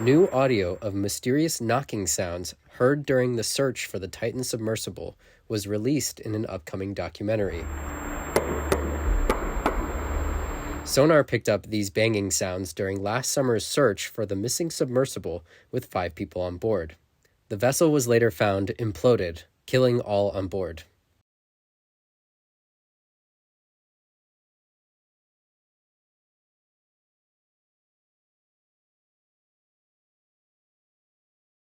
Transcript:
New audio of mysterious knocking sounds heard during the search for the Titan submersible was released in an upcoming documentary. Sonar picked up these banging sounds during last summer's search for the missing submersible with 5 people on board. The vessel was later found imploded, killing all on board.